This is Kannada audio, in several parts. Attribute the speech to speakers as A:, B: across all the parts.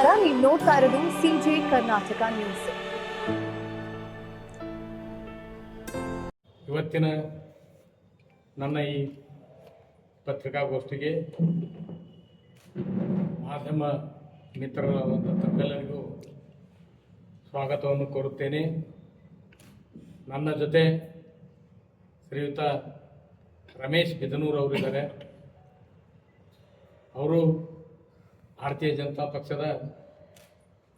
A: ನಮಸ್ಕಾರ, ನೀವು ನೋಡ್ತಾ ಇರೋದು ಸಿಜೆ ಕರ್ನಾಟಕ ನ್ಯೂಸ್.
B: ಇವತ್ತಿನ ನನ್ನ ಈ ಪತ್ರಿಕಾಗೋಷ್ಠಿಗೆ ಮಾಧ್ಯಮ ಮಿತ್ರರಾದಂಥ ತಮ್ಮೆಲ್ಲರಿಗೂ ಸ್ವಾಗತವನ್ನು ಕೋರುತ್ತೇನೆ. ನನ್ನ ಜೊತೆ ಶ್ರೀಯುತ ರಮೇಶ್ ಬಿದನೂರ್ ಅವರಿದ್ದಾರೆ. ಅವರು ಭಾರತೀಯ ಜನತಾ ಪಕ್ಷದ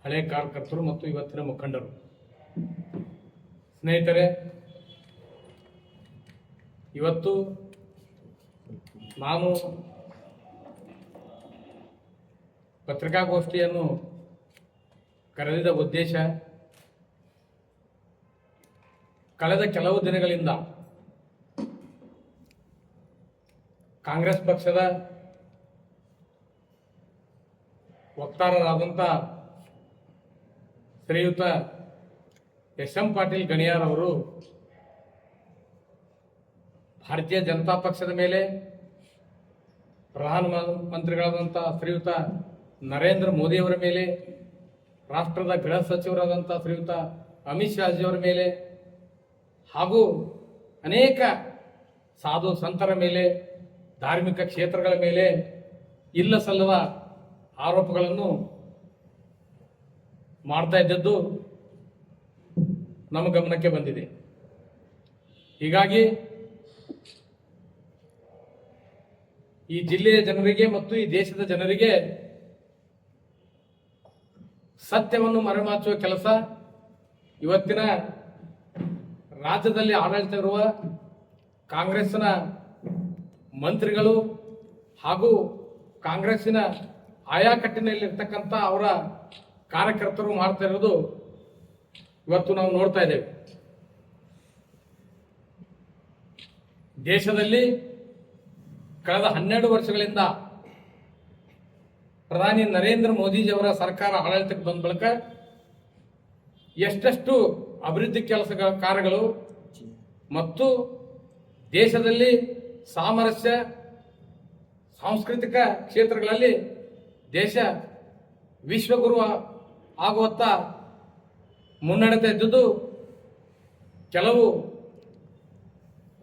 B: ಹಳೆ ಕಾರ್ಯಕರ್ತರು ಮತ್ತು ಇವತ್ತಿನ ಮುಖಂಡರು. ಸ್ನೇಹಿತರೆ, ಇವತ್ತು ನಾನು ಪತ್ರಿಕಾಗೋಷ್ಠಿಯನ್ನು ಕರೆದಿದ್ದ ಉದ್ದೇಶ, ಕಳೆದ ಕೆಲವು ದಿನಗಳಿಂದ ಕಾಂಗ್ರೆಸ್ ಪಕ್ಷದ ವಕ್ತಾರರಾದಂಥ ಶ್ರೀಯುತ ಎಸ್.ಎಂ. ಪಾಟೀಲ್ ಗಣಿಯಾರ್ ಅವರು ಭಾರತೀಯ ಜನತಾ ಪಕ್ಷದ ಮೇಲೆ, ಪ್ರಧಾನಮಂತ್ರಿಗಳಾದಂಥ ಶ್ರೀಯುತ ನರೇಂದ್ರ ಮೋದಿಯವರ ಮೇಲೆ, ರಾಷ್ಟ್ರದ ಗೃಹ ಸಚಿವರಾದಂಥ ಶ್ರೀಯುತ ಅಮಿತ್ ಶಾಜಿಯವರ ಮೇಲೆ ಹಾಗೂ ಅನೇಕ ಸಾಧು ಸಂತರ ಮೇಲೆ, ಧಾರ್ಮಿಕ ಕ್ಷೇತ್ರಗಳ ಮೇಲೆ ಇಲ್ಲ ಸಲ್ಲದ ಆರೋಪಗಳನ್ನು ಮಾಡ್ತಾ ಇದ್ದದ್ದು ನಮ್ಮ ಗಮನಕ್ಕೆ ಬಂದಿದೆ. ಹೀಗಾಗಿ ಈ ಜಿಲ್ಲೆಯ ಜನರಿಗೆ ಮತ್ತು ಈ ದೇಶದ ಜನರಿಗೆ ಸತ್ಯವನ್ನು ಮರೆಮಾಚುವ ಕೆಲಸ ಇವತ್ತಿನ ರಾಜ್ಯದಲ್ಲಿ ಆಡಳಿತ ಇರುವ ಕಾಂಗ್ರೆಸ್ನ ಮಂತ್ರಿಗಳು ಹಾಗೂ ಕಾಂಗ್ರೆಸ್ಸಿನ ಆಯಾಕಟ್ಟಿನಲ್ಲಿರ್ತಕ್ಕಂಥ ಅವರ ಕಾರ್ಯಕರ್ತರು ಮಾಡ್ತಾ ಇರೋದು ಇವತ್ತು ನಾವು ನೋಡ್ತಾ ಇದ್ದೇವೆ. ದೇಶದಲ್ಲಿ ಕಳೆದ 12 ವರ್ಷಗಳಿಂದ ಪ್ರಧಾನಿ ನರೇಂದ್ರ ಮೋದಿಜಿಯವರ ಸರ್ಕಾರ ಆಡಳಿತಕ್ಕೆ ಬಂದ ಬಳಿಕ ಎಷ್ಟೆಷ್ಟು ಅಭಿವೃದ್ಧಿ ಕಾರ್ಯಗಳು ಮತ್ತು ದೇಶದಲ್ಲಿ ಸಾಮರಸ್ಯ, ಸಾಂಸ್ಕೃತಿಕ ಕ್ಷೇತ್ರಗಳಲ್ಲಿ ದೇಶ ವಿಶ್ವಗುರು ಆಗುವತ್ತ ಮುನ್ನಡೆತಾ ಇದ್ದುದು ಕೆಲವು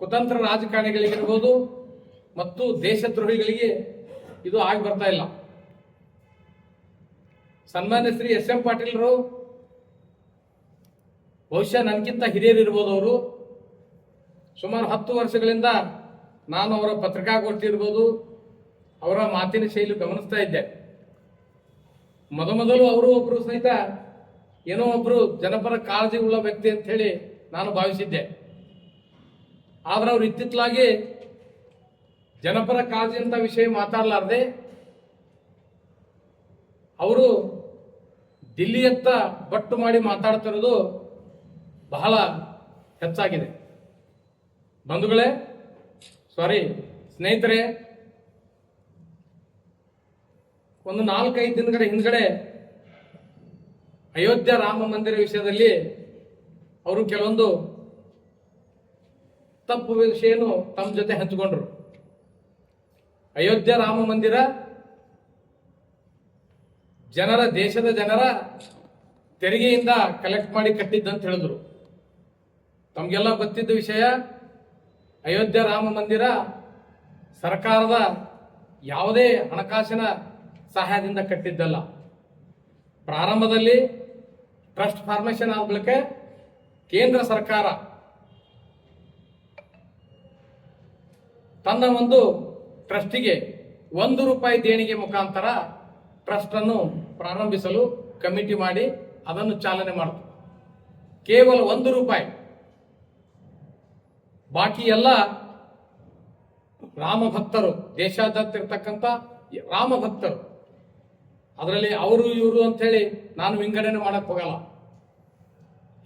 B: ಕುತಂತ್ರ ರಾಜಕಾರಣಿಗಳಿಗಿರ್ಬೋದು ಮತ್ತು ದೇಶದ್ರೋಹಿಗಳಿಗೆ ಇದು ಆಗಿ ಬರ್ತಾ ಇಲ್ಲ. ಸನ್ಮಾನ್ಯ ಶ್ರೀ ಎಸ್.ಎಂ. ಪಾಟೀಲ್ರು ಬಹುಶಃ ನನಗಿಂತ ಹಿರಿಯರಿರ್ಬೋದು. ಅವರು ಸುಮಾರು 10 ವರ್ಷಗಳಿಂದ ನಾನು ಅವರ ಪತ್ರಿಕಾಗೋಷ್ಠಿ ಇರ್ಬೋದು, ಅವರ ಮಾತಿನ ಶೈಲಿ ಗಮನಿಸ್ತಾ ಇದ್ದೆ. ಮೊದಲು ಅವರು ಒಬ್ರು ಸಹಿತ ಏನೋ ಒಬ್ರು ಜನಪರ ಕಾಳಜಿ ಉಳ್ಳ ವ್ಯಕ್ತಿ ಅಂತ ಹೇಳಿ ನಾನು ಭಾವಿಸಿದ್ದೆ. ಆದ್ರೆ ಅವರು ಇತ್ತಿತ್ತಲಾಗಿ ಜನಪರ ಕಾಳಜಿ ಅಂತ ವಿಷಯ ಮಾತಾಡಲಾರ್ದೆ ಅವರು ದಿಲ್ಲಿಯತ್ತ ಬಟ್ಟು ಮಾಡಿ ಮಾತಾಡ್ತಿರೋದು ಬಹಳ ಹೆಚ್ಚಾಗಿದೆ. ಬಂಧುಗಳೇ, ಸ್ನೇಹಿತರೆ, ಒಂದು 4-5 ದಿನಗಳ ಹಿಂದ್ಗಡೆ ಅಯೋಧ್ಯ ರಾಮ ಮಂದಿರ ವಿಷಯದಲ್ಲಿ ಅವರು ಕೆಲವೊಂದು ತಪ್ಪು ವಿಷಯನು ತಮ್ಮ ಜೊತೆ ಹಂಚಿಕೊಂಡ್ರು. ಅಯೋಧ್ಯ ರಾಮ ಮಂದಿರ ದೇಶದ ಜನರ ತೆರಿಗೆಯಿಂದ ಕಲೆಕ್ಟ್ ಮಾಡಿ ಕಟ್ಟಿದ್ದಂತ ಹೇಳಿದ್ರು. ತಮಗೆಲ್ಲ ಗೊತ್ತಿದ್ದ ವಿಷಯ, ಅಯೋಧ್ಯ ರಾಮ ಮಂದಿರ ಸರ್ಕಾರದ ಯಾವುದೇ ಹಣಕಾಸಿನ ಸಹಾಯದಿಂದ ಕಟ್ಟಿದ್ದಲ್ಲ. ಪ್ರಾರಂಭದಲ್ಲಿ ಟ್ರಸ್ಟ್ ಫಾರ್ಮೇಷನ್ ಆದ ಬಳಿಕ ಕೇಂದ್ರ ಸರ್ಕಾರ ತನ್ನ ಒಂದು ಟ್ರಸ್ಟಿಗೆ ₹1 ದೇಣಿಗೆ ಮುಖಾಂತರ ಟ್ರಸ್ಟ್ ಅನ್ನು ಪ್ರಾರಂಭಿಸಲು ಕಮಿಟಿ ಮಾಡಿ ಅದನ್ನು ಚಾಲನೆ ಮಾಡಿತು. ಕೇವಲ ₹1. ಬಾಕಿ ಎಲ್ಲ ರಾಮ ಭಕ್ತರು, ದೇಶಾದ್ಯಂತ ಇರ್ತಕ್ಕಂಥ ರಾಮ ಭಕ್ತರು, ಅದರಲ್ಲಿ ಅವರು ಇವರು ಅಂತ ಹೇಳಿ ನಾನು ವಿಂಗಡಣೆ ಮಾಡಕ್ ಹೋಗಲ್ಲ.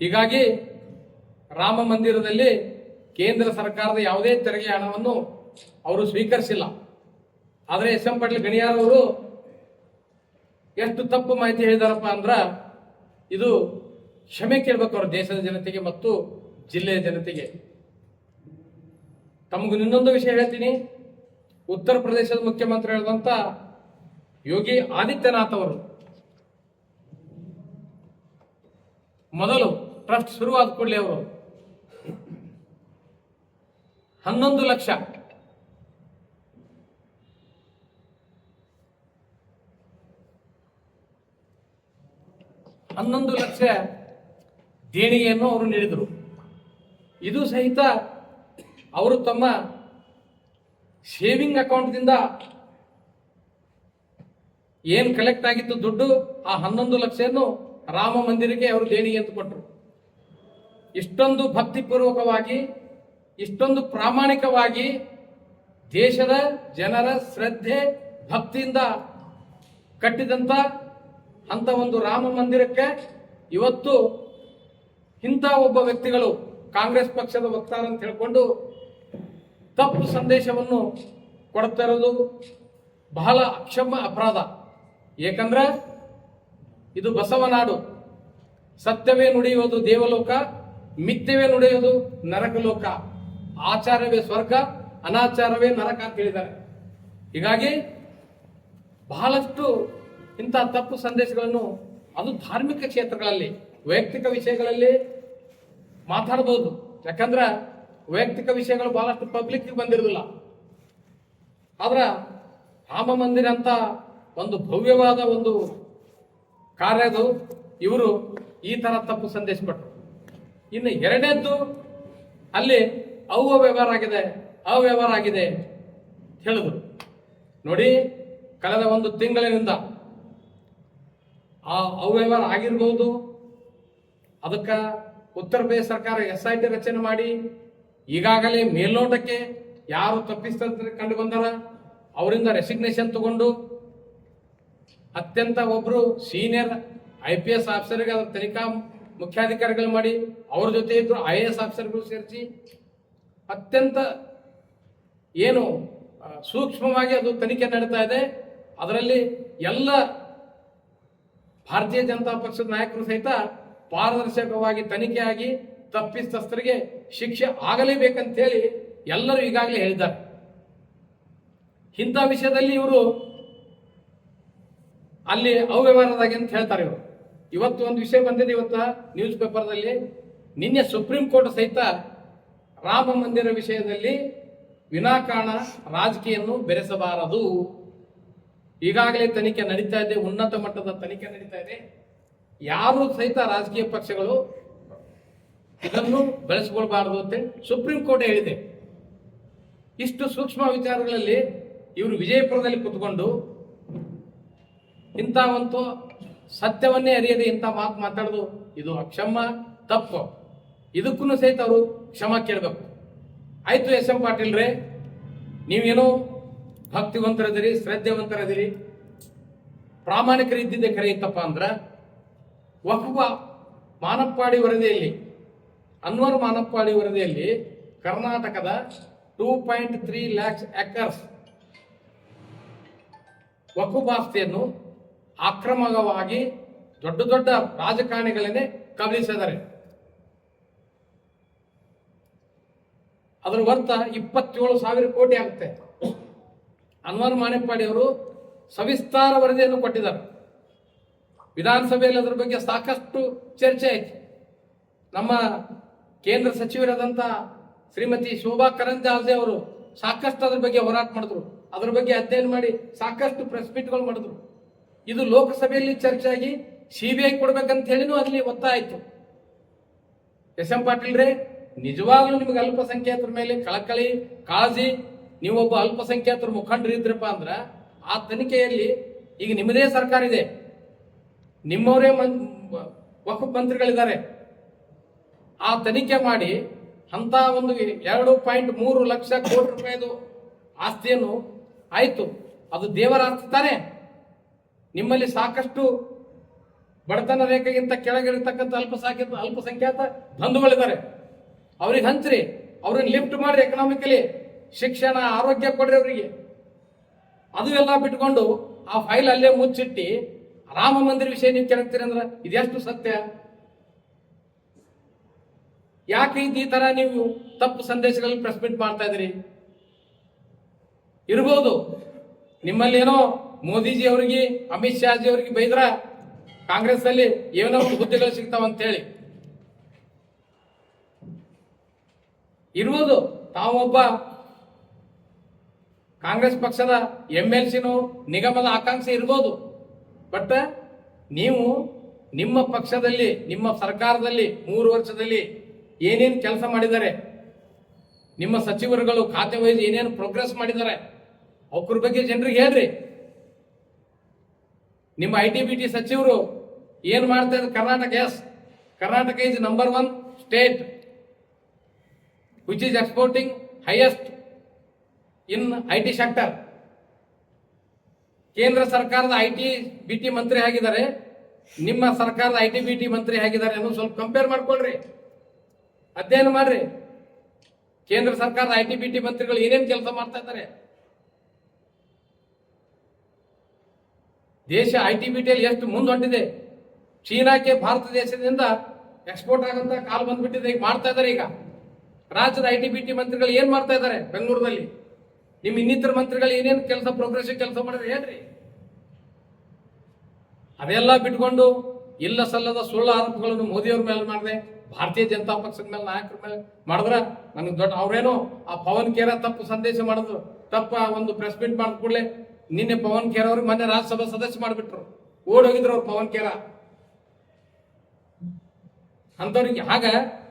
B: ಹೀಗಾಗಿ ರಾಮ ಮಂದಿರದಲ್ಲಿ ಕೇಂದ್ರ ಸರ್ಕಾರದ ಯಾವುದೇ ತೆರಿಗೆ ಹಣವನ್ನು ಅವರು ಸ್ವೀಕರಿಸಿಲ್ಲ. ಆದರೆ ಎಸ್.ಎಂ. ಪಾಟೀಲ್ ಗಣಿಯಾರ್ ಅವರು ಎಷ್ಟು ತಪ್ಪು ಮಾಹಿತಿ ಹೇಳಿದಾರಪ್ಪ ಅಂದ್ರ, ಇದು ಕ್ಷಮೆ ಕೇಳಬೇಕು ಅವರು ದೇಶದ ಜನತೆಗೆ ಮತ್ತು ಜಿಲ್ಲೆಯ ಜನತೆಗೆ. ತಮಗೂ ಇನ್ನೊಂದು ವಿಷಯ ಹೇಳ್ತೀನಿ. ಉತ್ತರ ಪ್ರದೇಶದ ಮುಖ್ಯಮಂತ್ರಿ ಹೇಳಿದಂತ ಯೋಗಿ ಆದಿತ್ಯನಾಥ್ ಅವರು ಮೊದಲು ಟ್ರಸ್ಟ್ ಶುರುವಾದ ಕೂಡಲೇ ಅವರು 11 ಲಕ್ಷ ದೇಣಿಗೆಯನ್ನು ಅವರು ನೀಡಿದರು. ಇದು ಸಹಿತ ಅವರು ತಮ್ಮ ಸೇವಿಂಗ್ ಅಕೌಂಟ್ದಿಂದ ಏನು ಕಲೆಕ್ಟ್ ಆಗಿತ್ತು ದುಡ್ಡು, ಆ 11 ಲಕ್ಷವನ್ನು ರಾಮ ಮಂದಿರಕ್ಕೆ ಅವರು ದೇಣಿಗೆ ಅಂತ ಕೊಟ್ಟರು. ಇಷ್ಟೊಂದು ಭಕ್ತಿಪೂರ್ವಕವಾಗಿ, ಇಷ್ಟೊಂದು ಪ್ರಾಮಾಣಿಕವಾಗಿ ದೇಶದ ಜನರ ಶ್ರದ್ಧೆ ಭಕ್ತಿಯಿಂದ ಕಟ್ಟಿದಂತ ಅಂತ ಒಂದು ರಾಮ ಮಂದಿರಕ್ಕೆ ಇವತ್ತು ಇಂಥ ಒಬ್ಬ ವ್ಯಕ್ತಿಗಳು ಕಾಂಗ್ರೆಸ್ ಪಕ್ಷದ ವಕ್ತಾರ ಅಂತ ಹೇಳ್ಕೊಂಡು ತಪ್ಪು ಸಂದೇಶವನ್ನು ಕೊಡ್ತಾ ಇರೋದು ಬಹಳ ಅಕ್ಷಮ್ಯ ಅಪರಾಧ. ಏಕೆಂದ್ರೆ ಇದು ಬಸವನಾಡು. ಸತ್ಯವೇ ನುಡಿಯುವುದು ದೇವಲೋಕ, ಮಿಥ್ಯವೇ ನುಡಿಯುವುದು ನರಕಲೋಕ, ಆಚಾರವೇ ಸ್ವರ್ಗ, ಅನಾಚಾರವೇ ನರಕ ಅಂತ ಹೇಳಿದ್ದಾರೆ. ಹೀಗಾಗಿ ಬಹಳಷ್ಟು ಇಂಥ ತಪ್ಪು ಸಂದೇಶಗಳನ್ನು ಅದು ಧಾರ್ಮಿಕ ಕ್ಷೇತ್ರಗಳಲ್ಲಿ, ವೈಯಕ್ತಿಕ ವಿಷಯಗಳಲ್ಲಿ ಮಾತಾಡಬಹುದು. ಯಾಕಂದ್ರೆ ವೈಯಕ್ತಿಕ ವಿಷಯಗಳು ಬಹಳಷ್ಟು ಪಬ್ಲಿಕ್ ಬಂದಿರೋದಿಲ್ಲ. ಆದ್ರ ರಾಮ ಮಂದಿರ ಅಂತ ಒಂದು ಭವ್ಯವಾದ ಒಂದು ಕಾರ್ಯದು ಇವರು ಈ ತರ ತಪ್ಪು ಸಂದೇಶ ಕೊಟ್ಟರು. ಇನ್ನು ಎರಡನೇದ್ದು, ಅಲ್ಲಿ ಅವ್ಯವಹಾರ ಆಗಿದೆ ಹೇಳಿದ್ರು. ನೋಡಿ, ಕಳೆದ ಒಂದು ತಿಂಗಳಿನಿಂದ ಆ ಅವ್ಯವಹಾರ ಆಗಿರ್ಬೋದು. ಅದಕ್ಕೆ ಉತ್ತರ ಪ್ರದೇಶ ಸರ್ಕಾರ SIT ರಚನೆ ಮಾಡಿ ಈಗಾಗಲೇ ಮೇಲ್ನೋಟಕ್ಕೆ ಯಾರು ತಪ್ಪಿಸ್ತಂತ ಕಂಡು ಬಂದಾರ ಅವರಿಂದ ರೆಸಿಗ್ನೇಷನ್ ತಗೊಂಡು ಅತ್ಯಂತ ಒಬ್ರು ಸೀನಿಯರ್ IPS ಆಫೀಸರ್ಗೆ ಅದರ ತನಿಖಾ ಮುಖ್ಯಾಧಿಕಾರಿಗಳು ಮಾಡಿ ಅವ್ರ ಜೊತೆ ಇದ್ರು IAS ಆಫೀಸರ್ಗಳು ಸೇರಿಸಿ ಅತ್ಯಂತ ಏನು ಸೂಕ್ಷ್ಮವಾಗಿ ಅದು ತನಿಖೆ ನಡೀತಾ ಇದೆ. ಅದರಲ್ಲಿ ಎಲ್ಲ ಭಾರತೀಯ ಜನತಾ ಪಕ್ಷದ ನಾಯಕರು ಸಹಿತ ಪಾರದರ್ಶಕವಾಗಿ ತನಿಖೆಯಾಗಿ ತಪ್ಪಿತಸ್ಥರಿಗೆ ಶಿಕ್ಷೆ ಆಗಲೇಬೇಕಂತ ಹೇಳಿ ಎಲ್ಲರೂ ಈಗಾಗಲೇ ಹೇಳಿದ್ದಾರೆ. ಇಂಥ ವಿಷಯದಲ್ಲಿ ಇವರು ಅಲ್ಲಿ ಅವ್ಯವಹಾರದಾಗೆ ಅಂತ ಹೇಳ್ತಾರೆ. ಇವರು ಇವತ್ತು ಒಂದು ವಿಷಯ ಬಂದಿದೆ, ಇವತ್ತ ನ್ಯೂಸ್ ಪೇಪರ್ದಲ್ಲಿ. ನಿನ್ನೆ ಸುಪ್ರೀಂ ಕೋರ್ಟ್ ಸಹಿತ ರಾಮ ಮಂದಿರ ವಿಷಯದಲ್ಲಿ ವಿನಾಕಾರಣ ರಾಜಕೀಯನ್ನು ಬೆರೆಸಬಾರದು, ಈಗಾಗಲೇ ತನಿಖೆ ನಡೀತಾ ಇದೆ, ಉನ್ನತ ಮಟ್ಟದ ತನಿಖೆ ನಡೀತಾ ಇದೆ, ಯಾರು ಸಹಿತ ರಾಜಕೀಯ ಪಕ್ಷಗಳು ಇದನ್ನು ಬೆಳೆಸಿಕೊಳ್ಬಾರದು ಅಂತ ಸುಪ್ರೀಂ ಕೋರ್ಟ್ ಹೇಳಿದೆ. ಇಷ್ಟು ಸೂಕ್ಷ್ಮ ವಿಚಾರಗಳಲ್ಲಿ ಇವರು ವಿಜಯಪುರದಲ್ಲಿ ಕುತ್ಕೊಂಡು ಇಂಥ ಒಂದು ಸತ್ಯವನ್ನೇ ಅರಿಯದೆ ಇಂಥ ಮಾತು ಮಾತಾಡೋದು ಇದು ಅಕ್ಷಮ್ಯ, ತಪ್ಪು. ಇದಕ್ಕೂ ಸಹಿತ ಅವರು ಕ್ಷಮಾ ಕೇಳಬೇಕು. ಆಯ್ತು SM ಪಾಟೀಲ್ರೇ, ನೀವೇನೋ ಭಕ್ತಿವಂತರದಿರಿ, ಶ್ರದ್ಧೆವಂತರದಿರಿ, ಪ್ರಾಮಾಣಿಕರು ಇದ್ದಿದ್ದೆ ಖರೆ ಇತ್ತಪ್ಪ ಅಂದ್ರ ವಕ್ಫ್ ಮಾನಪ್ಪಾಡಿ ವರದಿಯಲ್ಲಿ, ಅನ್ವರ್ ಮಾನಪ್ಪಾಡಿ ವರದಿಯಲ್ಲಿ ಕರ್ನಾಟಕದ 2.3 lakhs acres ವಕ್ಫ್ ಆಸ್ತಿಯನ್ನು ಆಕ್ರಮಕವಾಗಿ ದೊಡ್ಡ ದೊಡ್ಡ ರಾಜಕಾರಣಿಗಳನ್ನೇ ಕಬಳಿಸಿದ್ದಾರೆ. ಅದರ ವರ್ತ 27,000 ಕೋಟಿ ಆಗುತ್ತೆ. ಅನ್ವರ್ ಮಾನಪ್ಪಾಡಿ ಅವರು ಸವಿಸ್ತಾರ ವರದಿಯನ್ನು ಕೊಟ್ಟಿದ್ದಾರೆ. ವಿಧಾನಸಭೆಯಲ್ಲಿ ಅದರ ಬಗ್ಗೆ ಸಾಕಷ್ಟು ಚರ್ಚೆ ಆಯಿತು. ನಮ್ಮ ಕೇಂದ್ರ ಸಚಿವರಾದಂಥ ಶ್ರೀಮತಿ ಶೋಭಾ ಕರಂದ್ಲಾಜೆ ಅವರು ಸಾಕಷ್ಟು ಅದ್ರ ಬಗ್ಗೆ ಹೋರಾಟ ಮಾಡಿದ್ರು, ಅದರ ಬಗ್ಗೆ ಅಧ್ಯಯನ ಮಾಡಿ ಸಾಕಷ್ಟು ಪ್ರೆಸ್ ಮೀಟ್ಗಳು ಮಾಡಿದ್ರು. ಇದು ಲೋಕಸಭೆಯಲ್ಲಿ ಚರ್ಚೆ ಆಗಿ CBI ಕೊಡ್ಬೇಕಂತ ಹೇಳಿನೂ ಅಲ್ಲಿ ಒತ್ತಾಯ ಆಯ್ತು. SM ಪಾಟೀಲ್ರೇ, ನಿಜವಾಗ್ಲೂ ನಿಮ್ಗೆ ಅಲ್ಪಸಂಖ್ಯಾತರ ಮೇಲೆ ಕಳಕಳಿ, ಕಾಳಜಿ, ನೀವೊಬ್ಬ ಅಲ್ಪಸಂಖ್ಯಾತರ ಮುಖಂಡರು ಇದ್ರಪ್ಪ ಅಂದ್ರ ಆ ತನಿಖೆಯಲ್ಲಿ ಈಗ ನಿಮ್ಮದೇ ಸರ್ಕಾರ ಇದೆ, ನಿಮ್ಮವರೇ ವಕ್ಫ್ ಮಂತ್ರಿಗಳಿದ್ದಾರೆ, ಆ ತನಿಖೆ ಮಾಡಿ ಅಂತ ಒಂದು 2.3 ಲಕ್ಷ ಕೋಟಿ ರೂಪಾಯಿದು ಆಸ್ತಿಯನ್ನು ಆಯ್ತು, ಅದು ದೇವರ ಆಸ್ತಿ ತಾನೆ. ನಿಮ್ಮಲ್ಲಿ ಸಾಕಷ್ಟು ಬಡತನ ರೇಖೆಗಿಂತ ಕೆಳಗಿರತಕ್ಕಂಥ ಅಲ್ಪಸಂಖ್ಯಾತ ಬಂಧುಗಳಿದ್ದಾರೆ, ಅವ್ರಿಗೆ ಹಂಚ್ರಿ, ಅವ್ರನ್ನ ಲಿಫ್ಟ್ ಮಾಡ್ರಿ, ಎಕನಾಮಿಕಲಿ ಶಿಕ್ಷಣ, ಆರೋಗ್ಯ ಕೊಡ್ರಿ ಅವರಿಗೆ. ಅದು ಎಲ್ಲ ಬಿಟ್ಕೊಂಡು ಆ ಫೈಲ್ ಅಲ್ಲೇ ಮುಚ್ಚಿಟ್ಟಿ ರಾಮ ಮಂದಿರ ವಿಷಯ ನೀವು ಕೇಳ್ತೀರಿ ಅಂದ್ರೆ ಇದೆಷ್ಟು ಸತ್ಯ? ಯಾಕೆ ಈ ತರ ನೀವು ತಪ್ಪು ಸಂದೇಶಗಳಲ್ಲಿ ಪ್ರೆಸ್ ಮೀಟ್ ಮಾಡ್ತಾ ಇದ್ರಿ? ಇರ್ಬೋದು ನಿಮ್ಮಲ್ಲಿ ಏನೋ ಮೋದಿಜಿ ಅವರಿಗೆ, ಅಮಿತ್ ಶಾಜಿ ಅವರಿಗೆ ಬೈದ್ರ ಕಾಂಗ್ರೆಸ್ ಅಲ್ಲಿ ಏನೋ ಹುದ್ದೆಗಳು ಸಿಗ್ತಾವಂತ ಹೇಳಿ, ಇರುವುದು ತಾವೊಬ್ಬ ಕಾಂಗ್ರೆಸ್ ಪಕ್ಷದ MLCನೋ ನಿಗಮದ ಆಕಾಂಕ್ಷಿ ಇರ್ಬೋದು. ಬಟ್ ನೀವು ನಿಮ್ಮ ಪಕ್ಷದಲ್ಲಿ ನಿಮ್ಮ ಸರ್ಕಾರದಲ್ಲಿ 3 ವರ್ಷದಲ್ಲಿ ಏನೇನು ಕೆಲಸ ಮಾಡಿದ್ದಾರೆ, ನಿಮ್ಮ ಸಚಿವರುಗಳು ಖಾತೆ ವಹಿಸಿ ಏನೇನು ಪ್ರೋಗ್ರೆಸ್ ಮಾಡಿದ್ದಾರೆ ಅವ್ರ ಬಗ್ಗೆ ಜನರಿಗೆ ಹೇಳ್ರಿ. ನಿಮ್ಮ ITBT ಸಚಿವರು ಏನ್ ಮಾಡ್ತಾ ಇದ್ದಾರೆ? Karnataka is number 1 state which is exporting highest in IT sector. ಕೇಂದ್ರ ಸರ್ಕಾರದ ITBT ಮಂತ್ರಿ ಆಗಿದ್ದಾರೆ, ನಿಮ್ಮ ಸರ್ಕಾರದ ITBT ಮಂತ್ರಿ ಆಗಿದ್ದಾರೆ ಅನ್ನೋ ಸ್ವಲ್ಪ ಕಂಪೇರ್ ಮಾಡ್ಕೊಳ್ರಿ, ಅಧ್ಯಯನ ಮಾಡ್ರಿ. ಕೇಂದ್ರ ಸರ್ಕಾರದ ITBT ಮಂತ್ರಿಗಳು ಏನೇನು ಕೆಲಸ ಮಾಡ್ತಾ ಇದ್ದಾರೆ. ದೇಶ ITBTಯಲ್ಲಿ ಎಷ್ಟು ಮುಂದೆ ಹೊಂಟಿದೆ. ಚೀನಾಕ್ಕೆ ಭಾರತ ದೇಶದಿಂದ ಎಕ್ಸ್ಪೋರ್ಟ್ ಆಗಂತ ಕಾಲು ಬಂದ್ಬಿಟ್ಟಿದೆ, ಈಗ ಮಾಡ್ತಾ ಇದ್ದಾರೆ. ಈಗ ರಾಜ್ಯದ ITBT ಮಂತ್ರಿಗಳು ಏನ್ ಮಾಡ್ತಾ ಇದ್ದಾರೆ ಬೆಂಗಳೂರಿನಲ್ಲಿ? ನಿಮ್ಮ ಇನ್ನಿತರ ಮಂತ್ರಿಗಳು ಏನೇನು ಕೆಲಸ ಪ್ರೋಗ್ರೆಸಿವ್ ಕೆಲಸ ಮಾಡಿದ್ರೆ ಹೇಳ್ರಿ. ಅದೆಲ್ಲ ಬಿಟ್ಕೊಂಡು ಇಲ್ಲ ಸಲ್ಲದ ಸುಳ್ಳು ಆರೋಪಗಳನ್ನು ಮೋದಿಯವ್ರ ಮೇಲೆ ಮಾಡಿದೆ, ಭಾರತೀಯ ಜನತಾ ಪಕ್ಷದ ಮೇಲೆ ನಾಯಕರ ಮೇಲೆ ಮಾಡಿದ್ರ ನನಗೆ ದೊಡ್ಡ ಅವ್ರೇನೋ ಆ ಪವನ್ ಖೇರ ತಪ್ಪು ಸಂದೇಶ ಮಾಡಿದ್ರು, ತಪ್ಪ ಒಂದು ಪ್ರೆಸ್ ಮೀಟ್ ಮಾಡಿದ ಕೂಡಲೇ ನಿನ್ನೆ ಪವನ್ ಖೇರ ಅವ್ರಿಗೆ ಮೊನ್ನೆ ರಾಜ್ಯಸಭಾ ಸದಸ್ಯ ಮಾಡಿಬಿಟ್ರು, ಓಡ್ ಹೋಗಿದ್ರು ಅವ್ರು ಪವನ್ ಖೇರ ಅಂತವ್ರಿಗೆ. ಆಗ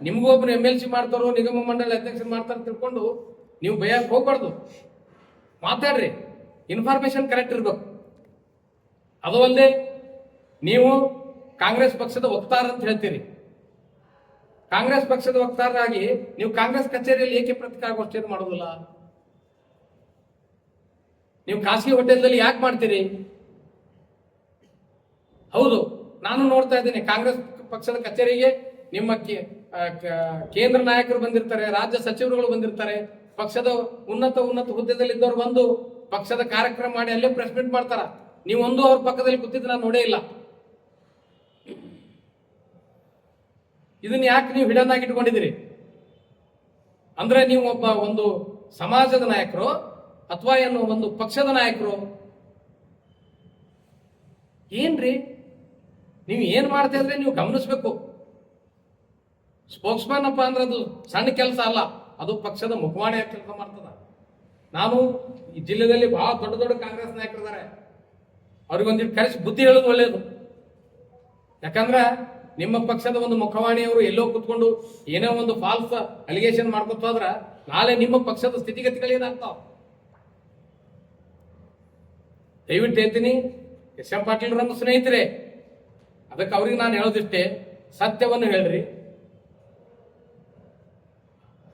B: ನಿಮ್ಗೂ ಒಬ್ಬರು MLC ಮಾಡ್ತಾರೋ ನಿಗಮ ಮಂಡಳಿ ಅಧ್ಯಕ್ಷರು ಮಾಡ್ತಾರ ತಿಳ್ಕೊಂಡು ನೀವು ಭಯಕ್ಕೆ ಹೋಗ್ಬಾರ್ದು, ಮಾತಾಡ್ರಿ. ಇನ್ಫಾರ್ಮೇಶನ್ ಕರೆಕ್ಟ್ ಇರ್ಬೇಕು. ಅದು ಅಲ್ಲದೆ ನೀವು ಕಾಂಗ್ರೆಸ್ ಪಕ್ಷದ ವಕ್ತಾರ ಅಂತ ಹೇಳ್ತೀರಿ. ಕಾಂಗ್ರೆಸ್ ಪಕ್ಷದ ವಕ್ತಾರರಾಗಿ ನೀವು ಕಾಂಗ್ರೆಸ್ ಕಚೇರಿಯಲ್ಲಿ ಏಕೆ ಪತ್ರಿಕಾಗೋಷ್ಠಿಯನ್ನು ಮಾಡೋದಿಲ್ಲ? ನೀವು ಖಾಸಗಿ ಹೋಟೆಲ್ದಲ್ಲಿ ಯಾಕೆ ಮಾಡ್ತೀರಿ? ಹೌದು, ನಾನು ನೋಡ್ತಾ ಇದ್ದೀನಿ ಕಾಂಗ್ರೆಸ್ ಪಕ್ಷದ ಕಚೇರಿಗೆ ನಿಮ್ಮ ಕೇಂದ್ರ ನಾಯಕರು ಬಂದಿರ್ತಾರೆ, ರಾಜ್ಯ ಸಚಿವರುಗಳು ಬಂದಿರ್ತಾರೆ, ಪಕ್ಷದ ಉನ್ನತ ಹುದ್ದೆದಲ್ಲಿ ಇದ್ದವ್ರು ಬಂದು ಪಕ್ಷದ ಕಾರ್ಯಕ್ರಮ ಮಾಡಿ ಅಲ್ಲೇ ಪ್ರೆಸ್ ಮೀಟ್ ಮಾಡ್ತಾರ. ನೀವೊಂದು ಅವ್ರ ಪಕ್ಕದಲ್ಲಿ ಕೂತಿದ್ದು ನಾನು ನೋಡೇ ಇಲ್ಲ. ಇದನ್ನ ಯಾಕೆ ನೀವು ಹಿಡನ್ ಆಗಿ ಇಟ್ಕೊಂಡಿದ್ದೀರಿ? ಅಂದ್ರೆ ನೀವು ಒಬ್ಬ ಒಂದು ಸಮಾಜದ ನಾಯಕರು ಅಥವಾ ಏನು ಒಂದು ಪಕ್ಷದ ನಾಯಕರು? ಏನ್ರಿ ನೀವು ಏನ್ ಮಾಡ್ತಾ ಇದ್ರೆ ನೀವು ಗಮನಿಸ್ಬೇಕು. ಸ್ಪೋಕ್ಸ್ಮನ್ ಅಪ್ಪ ಅಂದ್ರೆ ಅದು ಸಣ್ಣ ಕೆಲಸ ಅಲ್ಲ, ಅದು ಪಕ್ಷದ ಮುಖವಾಣಿ ಕೆಲಸ ಮಾಡ್ತದ. ನಾನು ಈ ಜಿಲ್ಲೆಯಲ್ಲಿ ಬಹಳ ದೊಡ್ಡ ದೊಡ್ಡ ಕಾಂಗ್ರೆಸ್ ನಾಯಕರಿದ್ದಾರೆ, ಅವ್ರಿಗೊಂದಿಟ್ಟು ಕರೆಸಿ ಬುದ್ಧಿ ಹೇಳೋದು ಒಳ್ಳೆಯದು. ಯಾಕಂದ್ರೆ ನಿಮ್ಮ ಪಕ್ಷದ ಒಂದು ಮುಖವಾಣಿಯವರು ಎಲ್ಲೋ ಕೂತ್ಕೊಂಡು ಏನೋ ಒಂದು ಫಾಲ್ಸ್ ಅಲಿಗೇಷನ್ ಮಾಡ್ಕೊತ ಹೋದ್ರ ನಾಳೆ ನಿಮ್ಮ ಪಕ್ಷದ ಸ್ಥಿತಿಗತಿಗಳು ಏನಾಗ್ತಾವ? ದಯವಿಟ್ಟು ಹೇಳ್ತೀನಿ, ಎಸ್ ಎಂ ಪಾಟೀಲ್ ನಮ್ಮ ಸ್ನೇಹಿತರೆ, ಅದಕ್ಕೆ ಅವ್ರಿಗೆ ನಾನು ಹೇಳೋದಿಷ್ಟೇ, ಸತ್ಯವನ್ನು ಹೇಳ್ರಿ,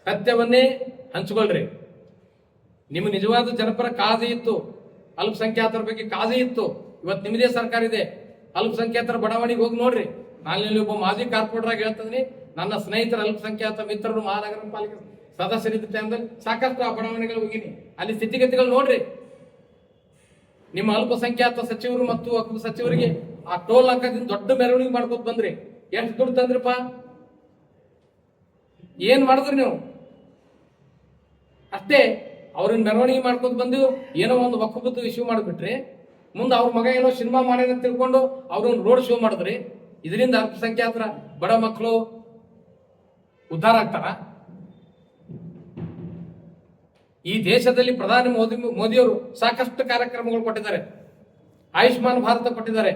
B: ಸತ್ಯವನ್ನೇ ಹಂಚ್ಕೊಳ್ರಿ. ನಿಮ್ಮ ನಿಜವಾದ ಜನಪರ ಕಾಳಜಿ ಇತ್ತು, ಅಲ್ಪಸಂಖ್ಯಾತರ ಬಗ್ಗೆ ಕಾಳಜಿ ಇತ್ತು, ಇವತ್ತು ನಿಮ್ಮದೇ ಸರ್ಕಾರ ಇದೆ, ಅಲ್ಪಸಂಖ್ಯಾತರ ಬಡಾವಣೆಗೆ ಹೋಗಿ ನೋಡ್ರಿ. ನಾನು ಇಲ್ಲಿ ಒಬ್ಬ ಮಾಜಿ ಕಾರ್ಪೊರೇಟರ್ ಆಗಿ ಹೇಳ್ತಿದ್ದೀನಿ, ನನ್ನ ಸ್ನೇಹಿತರ ಅಲ್ಪಸಂಖ್ಯಾತ ಮಿತ್ರರು ಮಹಾನಗರ ಪಾಲಿಕೆ ಸದಸ್ಯರಿದ್ದ ಟೈಮ್ದಲ್ಲಿ ಸಾಕಷ್ಟು ಆ ಬಡಾವಣೆಗಳು ಹೋಗಿನಿ, ಅಲ್ಲಿ ಸ್ಥಿತಿಗತಿಗಳು ನೋಡ್ರಿ. ನಿಮ್ಮ ಅಲ್ಪಸಂಖ್ಯಾತ ಸಚಿವರು ಮತ್ತು ಅಲ್ಪ ಸಚಿವರಿಗೆ ಆ ಟೋಲ್ ನಾಕದಿಂದ ದೊಡ್ಡ ಮೆರವಣಿಗೆ ಮಾಡ್ಕೊತ ಬಂದ್ರಿ, ಎಷ್ಟು ದುಡ್ಡು ತಂದ್ರಿಪ್ಪ? ಏನ್ ಮಾಡಿದ್ರಿ ನೀವು? ಅಷ್ಟೇ, ಅವ್ರನ್ನ ಮೆರವಣಿಗೆ ಮಾಡ್ಕೊತ ಬಂದು ಏನೋ ಒಂದು ವಕ್ಕುಬದ್ದು ಇಶ್ಯೂ ಮಾಡಿಬಿಟ್ರಿ. ಮುಂದೆ ಅವ್ರ ಮಗ ಏನೋ ಸಿನಿಮಾ ಮಾಡ್ಯಾನ ತಿಳ್ಕೊಂಡು ಅವ್ರನ್ನ ರೋಡ್ ಶೋ ಮಾಡಿದ್ರಿ. ಇದರಿಂದ ಅಲ್ಪಸಂಖ್ಯಾತರ ಬಡ ಮಕ್ಕಳು ಉದ್ಧಾರ ಆಗ್ತಾರ? ಈ ದೇಶದಲ್ಲಿ ಪ್ರಧಾನಿ ಮೋದಿಯವರು ಸಾಕಷ್ಟು ಕಾರ್ಯಕ್ರಮಗಳು ಕೊಟ್ಟಿದ್ದಾರೆ. ಆಯುಷ್ಮಾನ್ ಭಾರತ ಕೊಟ್ಟಿದ್ದಾರೆ.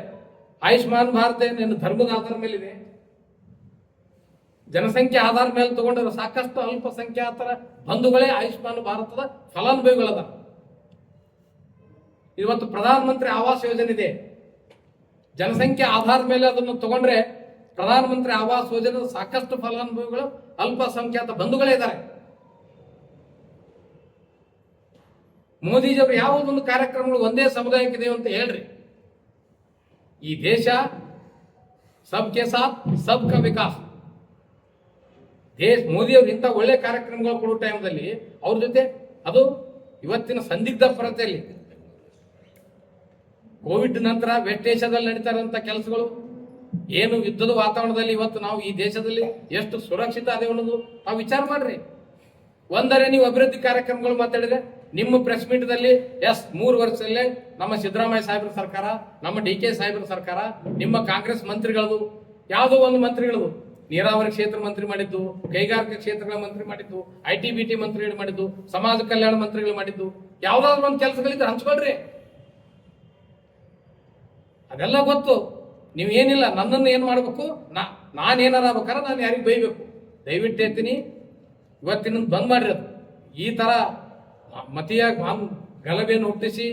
B: ಆಯುಷ್ಮಾನ್ ಭಾರತ ಏನು ಧರ್ಮದ ಆಧಾರ ಮೇಲಿದೆ, ಜನಸಂಖ್ಯೆ ಆಧಾರ ಮೇಲೆ ತಗೊಂಡಿರೋ ಸಾಕಷ್ಟು ಅಲ್ಪಸಂಖ್ಯಾತರ ಬಂಧುಗಳೇ ಆಯುಷ್ಮಾನ್ ಭಾರತದ ಫಲಾನುಭವಿಗಳದ. ಇವತ್ತು ಪ್ರಧಾನ ಮಂತ್ರಿ ಆವಾಸ್ ಯೋಜನೆ ಇದೆ, ಜನಸಂಖ್ಯೆ ಆಧಾರದ ಮೇಲೆ ಅದನ್ನು ತಗೊಂಡ್ರೆ ಪ್ರಧಾನ ಮಂತ್ರಿ ಆವಾಸ್ ಯೋಜನೆ ಸಾಕಷ್ಟು ಫಲಾನುಭವಿಗಳು ಅಲ್ಪಸಂಖ್ಯಾತ ಬಂಧುಗಳೇ ಇದ್ದಾರೆ. ಮೋದಿಜಿಯವರು ಯಾವುದೊಂದು ಕಾರ್ಯಕ್ರಮಗಳು ಒಂದೇ ಸಮುದಾಯಕ್ಕೆ ಇದೆ ಅಂತ ಹೇಳ್ರಿ. ಈ ದೇಶ ಸಬ್ಕೆ ಸಾಥ್ ಸಬ್ಕಾ ವಿಕಾಸ್. ಮೋದಿಯವರು ಇಂಥ ಒಳ್ಳೆ ಕಾರ್ಯಕ್ರಮಗಳು ಕೊಡೋ ಟೈಮ್ದಲ್ಲಿ ಅವ್ರ ಜೊತೆ ಅದು ಇವತ್ತಿನ ಸಂದಿಗ್ಧ ಪರತೆಯಲ್ಲಿ ಕೋವಿಡ್ ನಂತರ ವೆಸ್ಟ್ ಏಷ್ಯಾದಲ್ಲಿ ನಡೀತಾ ಇರುವಂತಹ ಕೆಲಸಗಳು ಏನು ಯುದ್ಧದ ವಾತಾವರಣದಲ್ಲಿ ಇವತ್ತು ನಾವು ಈ ದೇಶದಲ್ಲಿ ಎಷ್ಟು ಸುರಕ್ಷಿತ ಅದೇ ಅನ್ನೋದು ನಾವು ವಿಚಾರ ಮಾಡ್ರಿ. ಒಂದರೆ ನೀವು ಅಭಿವೃದ್ಧಿ ಕಾರ್ಯಕ್ರಮಗಳು ಮಾತಾಡಿದ್ರೆ ನಿಮ್ಮ ಪ್ರೆಸ್ ಮೀಟ್ ದಲ್ಲಿ 3 ವರ್ಷದಲ್ಲೇ ನಮ್ಮ ಸಿದ್ದರಾಮಯ್ಯ ಸಾಹೇಬ್ರ ಸರ್ಕಾರ, ನಮ್ಮ DK ಸಾಹೇಬ್ರ ಸರ್ಕಾರ, ನಿಮ್ಮ ಕಾಂಗ್ರೆಸ್ ಮಂತ್ರಿಗಳದು ಯಾವುದೋ ಒಂದು ಮಂತ್ರಿಗಳದು ನೀರಾವರಿ ಕ್ಷೇತ್ರ ಮಂತ್ರಿ ಮಾಡಿದ್ದು, ಕೈಗಾರಿಕಾ ಕ್ಷೇತ್ರಗಳ ಮಂತ್ರಿ ಮಾಡಿದ್ದು, ITBT ಮಂತ್ರಿಗಳು ಮಾಡಿದ್ದು, ಸಮಾಜ ಕಲ್ಯಾಣ ಮಂತ್ರಿಗಳು ಮಾಡಿದ್ದು, ಯಾವ್ದಾದ್ರು ಒಂದು ಕೆಲಸಗಳಿದ್ರೆ ಹಂಚ್ಕೊಳ್ರಿ. ಅದೆಲ್ಲ ಗೊತ್ತು. ನೀವು ಏನಿಲ್ಲ, ನನ್ನನ್ನು ಏನ್ ಮಾಡ್ಬೇಕು, ನಾನೇನಾರ ಆಗ್ಬೇಕಾರ ನಾನು ಯಾರಿಗೆ ಬೈಬೇಕು. ದಯವಿಟ್ಟು ಹೇಳ್ತೀನಿ, ಇವತ್ತಿನ ಬಂದ್ ಮಾಡ್ರಿ. ಅದು ಈ ತರ ಮತಿಯಾಗಿ ಗಲಭೆಯನ್ನು ಹುಟ್ಟಿಸಿ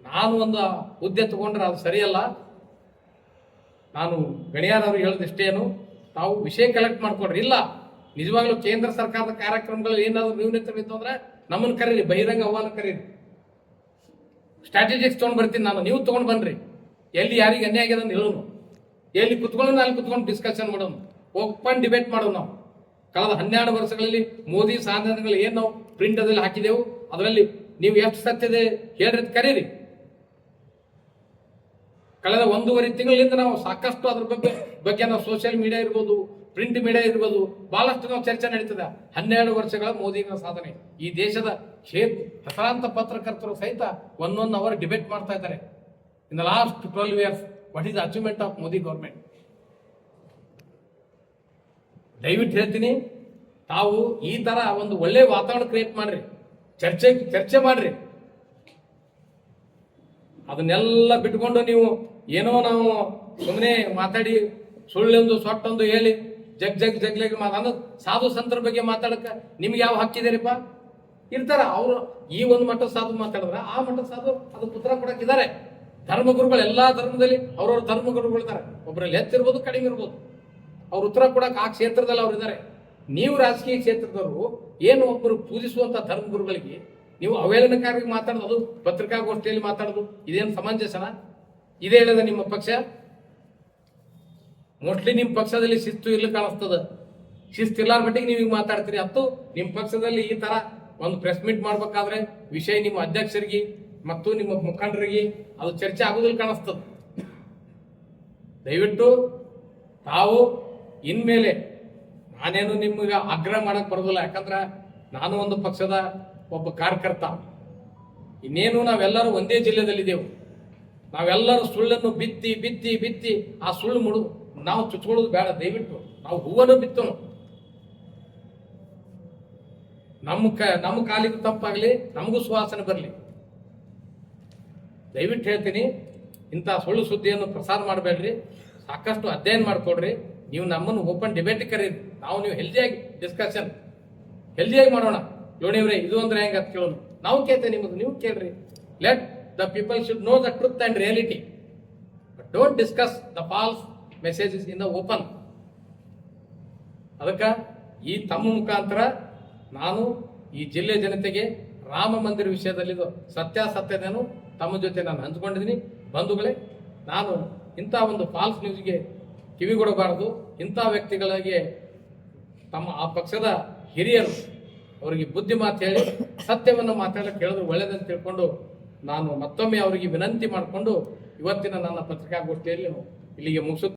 B: ನಾನು ಒಂದು ಹುದ್ದೆ ತಗೊಂಡ್ರೆ ಅದು ಸರಿಯಲ್ಲ. ನಾನು ಗಣಿಯಾರವ್ರು ಹೇಳೋದಿಷ್ಟೇನು, ತಾವು ವಿಷಯ ಕಲೆಕ್ಟ್ ಮಾಡ್ಕೊಡ್ರಿ. ಇಲ್ಲ ನಿಜವಾಗ್ಲೂ ಕೇಂದ್ರ ಸರ್ಕಾರದ ಕಾರ್ಯಕ್ರಮಗಳು ಏನಾದ್ರು ನ್ಯೂನತೆಗಳಿತ್ತು ಅಂದ್ರೆ ನಮ್ಮನ್ನು ಕರೀರಿ, ಬಹಿರಂಗ ಆಹ್ವಾನ ಕರೀರಿ. ಸ್ಟ್ರಾಟಜಿಕ್ಸ್ ತೊಗೊಂಡು ಬರ್ತೀನಿ ನಾನು, ನೀವು ತೊಗೊಂಡು ಬನ್ರಿ. ಎಲ್ಲಿ ಯಾರಿಗೆ ಅನ್ಯಾಯ ಆಗಿದೆ ಅಂತ ಹೇಳೋನು, ಎಲ್ಲಿ ಕುತ್ಕೊಳ್ಳೋಣ ಅಲ್ಲಿ ಕುತ್ಕೊಂಡು ಡಿಸ್ಕಷನ್ ಮಾಡೋನು, ಓಪನ್ ಡಿಬೇಟ್ ಮಾಡೋನು. ನಾವು ಕಳೆದ 12 ವರ್ಷಗಳಲ್ಲಿ ಮೋದಿ ಸಾಧನೆಗಳು ಏನು ನಾವು ಪ್ರಿಂಟದಲ್ಲಿ ಹಾಕಿದೆವು, ಅದರಲ್ಲಿ ನೀವು ಎಷ್ಟು ಸತ್ಯದೆ ಹೇಳ್ರಿ ಕರೀರಿ. ಕಳೆದ 1.5 ತಿಂಗಳಿಂದ ನಾವು ಸಾಕಷ್ಟು ಅದ್ರ ಬಗ್ಗೆ ನಾವು ಸೋಷಿಯಲ್ ಮೀಡಿಯಾ ಇರ್ಬೋದು, ಪ್ರಿಂಟ್ ಮೀಡಿಯಾ ಇರ್ಬೋದು, ಬಹಳಷ್ಟು ನಾವು ಚರ್ಚೆ ನಡೀತದೆ. 12 ವರ್ಷಗಳ ಮೋದಿಗಳ ಸಾಧನೆ, ಈ ದೇಶದ ಹೆಸರಾಂತ ಪತ್ರಕರ್ತರು ಸಹಿತ 1 ಅವರ್ ಡಿಬೇಟ್ ಮಾಡ್ತಾ ಇದ್ದಾರೆ. In the last 12 years, what is the achievement of Modi government? ದಯವಿಟ್ಟು ಹೇಳ್ತೀನಿ, ತಾವು ಈ ತರ ಒಂದು ಒಳ್ಳೆ ವಾತಾವರಣ ಕ್ರಿಯೇಟ್ ಮಾಡ್ರಿ, ಚರ್ಚೆ ಮಾಡ್ರಿ. ಅದನ್ನೆಲ್ಲ ಬಿಟ್ಕೊಂಡು ನೀವು ಏನೋ ನಾವು ಸುಮ್ಮನೆ ಮಾತಾಡಿ ಸುಳ್ಳೊಂದು ಸೊಟ್ಟೊಂದು ಹೇಳಿ ಜಗ್ಲೆಗೆ ಅನ್ನೋದು ಸಾಧು ಸಂತರ ಬಗ್ಗೆ ಮಾತಾಡಕ ನಿಮ್ಗೆ ಯಾವ ಹಕ್ಕಿದಾರಿಪ್ಪ? ಇರ್ತಾರ ಅವರು. ಈ ಒಂದು ಮಟ್ಟದ ಸಾಧು ಮಾತಾಡಿದ್ರ ಆ ಮಟ್ಟದ ಸಾಧು ಅದಕ್ಕೆ ಉತ್ತರ ಕೊಡಕ್ಕಿದ್ದಾರೆ. ಧರ್ಮಗುರುಗಳು ಎಲ್ಲಾ ಧರ್ಮದಲ್ಲಿ ಅವ್ರವ್ರ ಧರ್ಮಗುರುಗಳು ಇದ್ದಾರೆ. ಒಬ್ಬರಲ್ಲಿ ಹೆಚ್ಚಿರ್ಬೋದು, ಕಡಿಮೆ ಇರ್ಬೋದು. ಅವ್ರ ಉತ್ತರ ಕೊಡಕ್ಕೆ ಆ ಕ್ಷೇತ್ರದಲ್ಲಿ ಅವ್ರು ಇದ್ದಾರೆ. ನೀವು ರಾಜಕೀಯ ಕ್ಷೇತ್ರದವರು ಏನು ಒಬ್ಬರು ಪೂಜಿಸುವಂತ ಧರ್ಮಗುರುಗಳಿಗೆ ನೀವು ಅವೇಳನಕಾರರಿಗೆ ಮಾತಾಡೋದು, ಪತ್ರಿಕಾಗೋಷ್ಠಿಯಲ್ಲಿ ಮಾತಾಡೋದು, ಇದೇನು ಸಮಂಜಸನ? ಇದೇ ಹೇಳಿದ ನಿಮ್ಮ ಪಕ್ಷ? ಮೋಸ್ಟ್ಲಿ ನಿಮ್ಮ ಪಕ್ಷದಲ್ಲಿ ಶಿಸ್ತು ಇಲ್ಲ ಕಾಣಿಸ್ತದ. ಶಿಸ್ತು ಇಲ್ಲಾರ ಮಟ್ಟಿಗೆ ನೀವು ಮಾತಾಡ್ತೀರಿ. ಅತ್ತು ನಿಮ್ಮ ಪಕ್ಷದಲ್ಲಿ ಈ ತರ ಒಂದು ಪ್ರೆಸ್ ಮೀಟ್ ಮಾಡ್ಬೇಕಾದ್ರೆ ವಿಷಯ ನಿಮ್ಮ ಅಧ್ಯಕ್ಷರಿಗೆ ಮತ್ತು ನಿಮ್ಮ ಮುಖಂಡರಿಗೆ ಅದು ಚರ್ಚೆ ಆಗುದಿಲ್ಲ ಕಾಣಿಸ್ತದ. ದಯವಿಟ್ಟು ತಾವು ಇನ್ಮೇಲೆ ನಾನೇನು ನಿಮ್ಗೆ ಆಗ್ರಹ ಮಾಡಕ್ ಬರೋದಿಲ್ಲ, ಯಾಕಂದ್ರೆ ನಾನು ಒಂದು ಪಕ್ಷದ ಒಬ್ಬ ಕಾರ್ಯಕರ್ತ. ಇನ್ನೇನು ನಾವೆಲ್ಲರೂ ಒಂದೇ ಜಿಲ್ಲೆದಲ್ಲಿದ್ದೆವು. ನಾವೆಲ್ಲರೂ ಸುಳ್ಳನ್ನು ಬಿತ್ತಿ ಬಿತ್ತಿ ಬಿತ್ತಿ ಆ ಸುಳ್ಳು ನಾವು ಚುಚ್ಕೊಳ್ಳೋದು ಬೇಡ. ದಯವಿಟ್ಟು ನಾವು ಹೂವನ್ನು ಬಿತ್ತೋನು. ನಮ್ಮ ಕಾಲಿಗೆ ತಪ್ಪಾಗಲಿ, ನಮಗೂ ಸುವಾಸನೆ ಬರಲಿ. ದಯವಿಟ್ಟು ಹೇಳ್ತೀನಿ, ಇಂಥ ಸುಳ್ಳು ಸುದ್ದಿಯನ್ನು ಪ್ರಸಾರ ಮಾಡಬೇಡ್ರಿ. ಸಾಕಷ್ಟು ಅಧ್ಯಯನ ಮಾಡ್ಕೊಡ್ರಿ. ನೀವು ನಮ್ಮನ್ನು ಓಪನ್ ಡಿಬೇಟ್ ಕರೀರಿ. ನೀವು ಹೆಲ್ದಿಯಾಗಿ ಡಿಸ್ಕಷನ್ ಹೆಲ್ದಿಯಾಗಿ ಮಾಡೋಣ. ಇವರೇ ಇದು ಅಂದ್ರೆ ಹೆಂಗ ಅಂತ ಕೇಳೋಣ. ನಾವು ಕೇಳ್ತೇವೆ ನಿಮ್ಮದು, ನೀವು ಕೇಳ್ರಿ. Let the people should know the truth and reality, but don't discuss the false messages in the open. ಅದಕ್ಕೆ ಈ ತಮ್ಮ ಮುಖಾಂತರ ನಾನು ಈ ಜಿಲ್ಲೆ ಜನತೆಗೆ ರಾಮ ಮಂದಿರ ವಿಷಯದಲ್ಲಿ ಸತ್ಯಾಸತ್ಯತೆಯನ್ನು ತಮ್ಮ ಜೊತೆ ನಾನು ಹಂಚಿಕೊಂಡಿದ್ದೀನಿ. ಬಂಧುಗಳೇ, ನಾನು ಇಂಥ ಒಂದು ಫಾಲ್ಸ್ ನ್ಯೂಸ್ಗೆ ಕಿವಿಗೊಡಬಾರದು. ಇಂಥ ವ್ಯಕ್ತಿಗಳಿಗೆ ಆ ಪಕ್ಷದ ಹಿರಿಯರು ಅವರಿಗೆ ಬುದ್ಧಿ ಮಾತು ಹೇಳಿ ಸತ್ಯವನ್ನು ಮಾತಾಡಕ್ಕೆ ಹೇಳಿದ್ರು ಒಳ್ಳೆಯದಂತ ತಿಳ್ಕೊಂಡು ನಾನು ಮತ್ತೊಮ್ಮೆ ಅವರಿಗೆ ವಿನಂತಿ ಮಾಡಿಕೊಂಡು ಇವತ್ತಿನ ನನ್ನ ಪತ್ರಿಕಾಗೋಷ್ಠಿಯಲ್ಲಿ ಇಲ್ಲಿಗೆ ಮುಗಿಸುತ್ತೇನೆ.